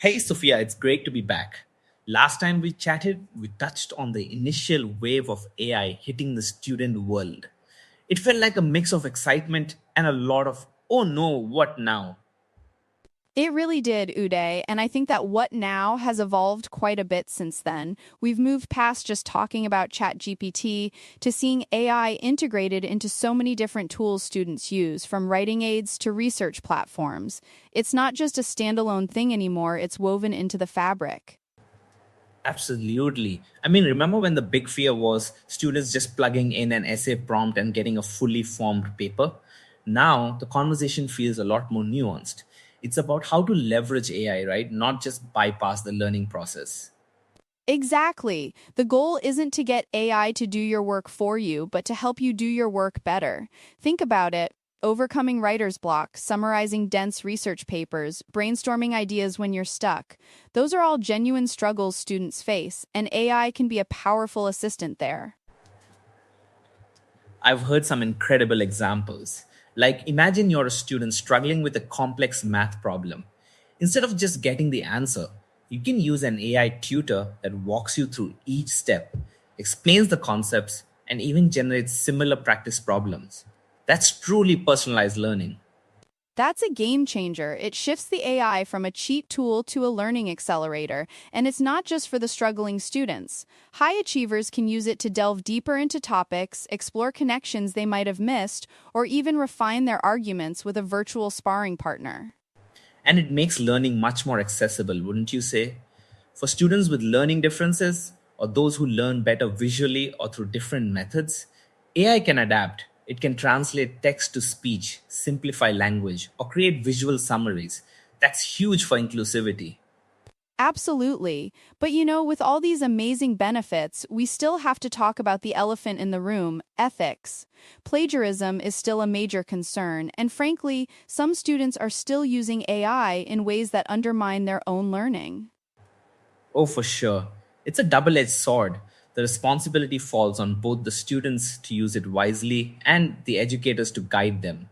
Hey Sophia, it's great to be back. Last time we chatted, we touched on the initial wave of AI hitting the student world. It felt like a mix of excitement and a lot of, oh no, what now? It really did, Uday, and I think that what now has evolved quite a bit since then. We've moved past just talking about ChatGPT to seeing AI integrated into so many different tools students use, from writing aids to research platforms. It's not just a standalone thing anymore, it's woven into the fabric. Absolutely. I mean, remember when the big fear was students just plugging in an essay prompt and getting a fully formed paper? Now, the conversation feels a lot more nuanced. It's about how to leverage AI, right? Not just bypass the learning process. Exactly. The goal isn't to get AI to do your work for you, but to help you do your work better. Think about it. Overcoming writer's block, summarizing dense research papers, brainstorming ideas when you're stuck. Those are all genuine struggles students face, and AI can be a powerful assistant there. I've heard some incredible examples. Like, imagine you're a student struggling with a complex math problem. Instead of just getting the answer, you can use an AI tutor that walks you through each step, explains the concepts, and even generates similar practice problems. That's truly personalized learning. That's a game changer. It shifts the AI from a cheat tool to a learning accelerator, and it's not just for the struggling students. High achievers can use it to delve deeper into topics, explore connections they might have missed, or even refine their arguments with a virtual sparring partner. And it makes learning much more accessible, wouldn't you say? For students with learning differences, or those who learn better visually or through different methods, AI can adapt. It can translate text to speech, simplify language, or create visual summaries. That's huge for inclusivity. Absolutely. But with all these amazing benefits, we still have to talk about the elephant in the room, ethics. Plagiarism is still a major concern, and frankly, some students are still using AI in ways that undermine their own learning. Oh, for sure. It's a double edged sword. The responsibility falls on both the students to use it wisely and the educators to guide them.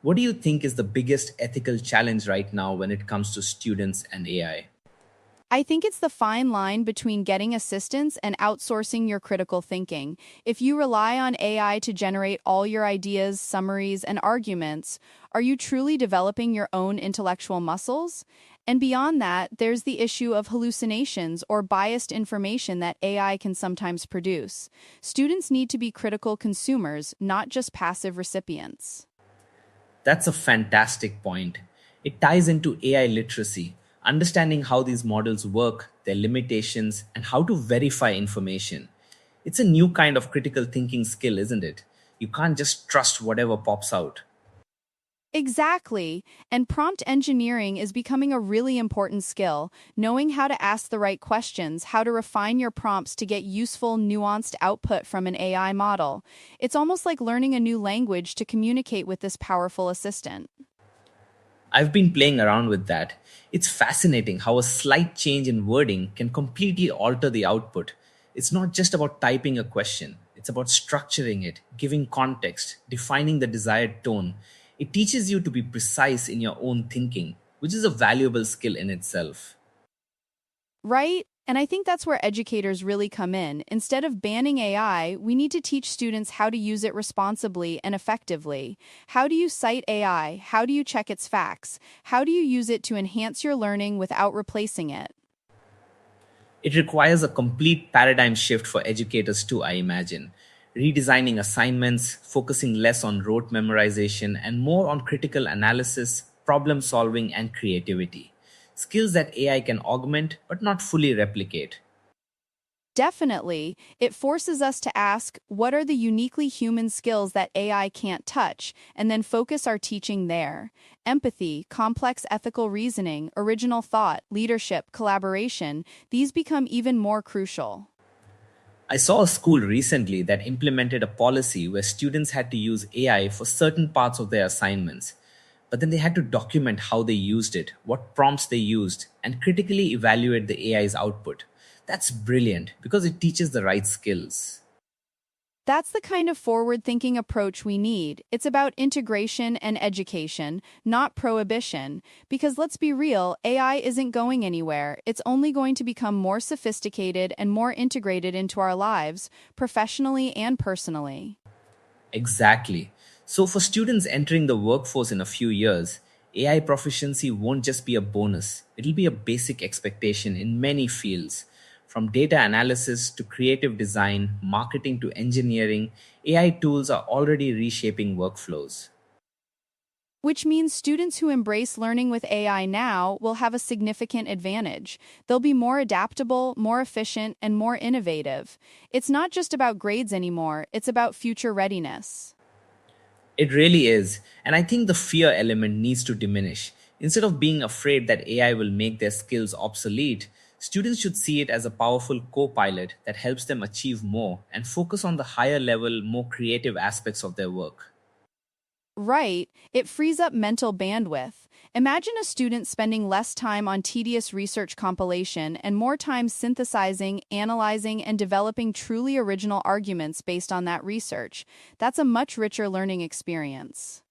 What do you think is the biggest ethical challenge right now when it comes to students and AI? I think it's the fine line between getting assistance and outsourcing your critical thinking. If you rely on AI to generate all your ideas, summaries, and arguments, are you truly developing your own intellectual muscles? And beyond that, there's the issue of hallucinations or biased information that AI can sometimes produce. Students need to be critical consumers, not just passive recipients. That's a fantastic point. It ties into AI literacy, understanding how these models work, their limitations, and how to verify information. It's a new kind of critical thinking skill, isn't it? You can't just trust whatever pops out. Exactly. And prompt engineering is becoming a really important skill. Knowing how to ask the right questions, how to refine your prompts to get useful, nuanced output from an AI model. It's almost like learning a new language to communicate with this powerful assistant. I've been playing around with that. It's fascinating how a slight change in wording can completely alter the output. It's not just about typing a question, it's about structuring it, giving context, defining the desired tone. It teaches you to be precise in your own thinking, which is a valuable skill in itself. Right? And I think that's where educators really come in. Instead of banning AI, we need to teach students how to use it responsibly and effectively. How do you cite AI? How do you check its facts? How do you use it to enhance your learning without replacing it? It requires a complete paradigm shift for educators too, I imagine. Redesigning assignments, focusing less on rote memorization and more on critical analysis, problem solving, and creativity. Skills that AI can augment but not fully replicate. Definitely, it forces us to ask what are the uniquely human skills that AI can't touch, and then focus our teaching there. Empathy, complex ethical reasoning, original thought, leadership, collaboration, these become even more crucial. I saw a school recently that implemented a policy where students had to use AI for certain parts of their assignments, but then they had to document how they used it, what prompts they used, and critically evaluate the AI's output. That's brilliant because it teaches the right skills. That's the kind of forward thinking approach we need. It's about integration and education, not prohibition. Because let's be real, AI isn't going anywhere. It's only going to become more sophisticated and more integrated into our lives, professionally and personally. Exactly. So, for students entering the workforce in a few years, AI proficiency won't just be a bonus, it'll be a basic expectation in many fields. From data analysis to creative design, marketing to engineering, AI tools are already reshaping workflows. Which means students who embrace learning with AI now will have a significant advantage. They'll be more adaptable, more efficient, and more innovative. It's not just about grades anymore, it's about future readiness. It really is, and I think the fear element needs to diminish. Instead of being afraid that AI will make their skills obsolete, students should see it as a powerful co pilot that helps them achieve more and focus on the higher level, more creative aspects of their work. Right, it frees up mental bandwidth. Imagine a student spending less time on tedious research compilation and more time synthesizing, analyzing, and developing truly original arguments based on that research. That's a much richer learning experience.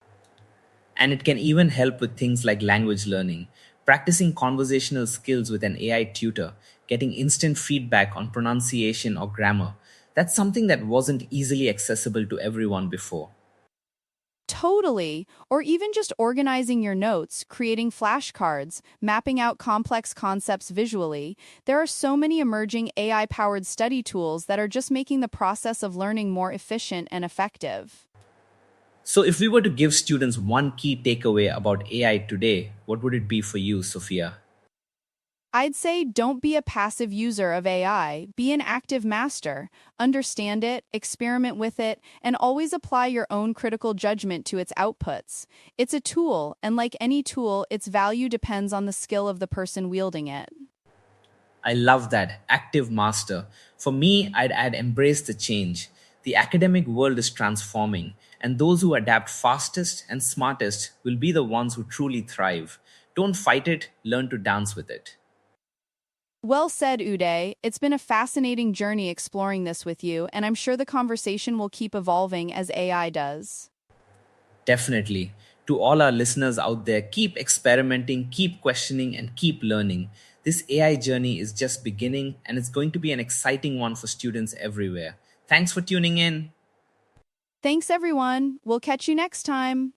And it can even help with things like language learning, practicing conversational skills with an AI tutor, getting instant feedback on pronunciation or grammar. That's something that wasn't easily accessible to everyone before. Totally. Or even just organizing your notes, creating flashcards, mapping out complex concepts visually. There are so many emerging AI powered study tools that are just making the process of learning more efficient and effective. So, if we were to give students one key takeaway about AI today, what would it be for you, Sophia? I'd say don't be a passive user of AI, be an active master. Understand it, experiment with it, and always apply your own critical judgment to its outputs. It's a tool, and like any tool, its value depends on the skill of the person wielding it. I love that. Active master. For me, I'd add embrace the change. The academic world is transforming, and those who adapt fastest and smartest will be the ones who truly thrive. Don't fight it, learn to dance with it. Well said, Uday. It's been a fascinating journey exploring this with you, and I'm sure the conversation will keep evolving as AI does. Definitely. To all our listeners out there, keep experimenting, keep questioning, and keep learning. This AI journey is just beginning, and it's going to be an exciting one for students everywhere. Thanks for tuning in. Thanks, everyone. We'll catch you next time.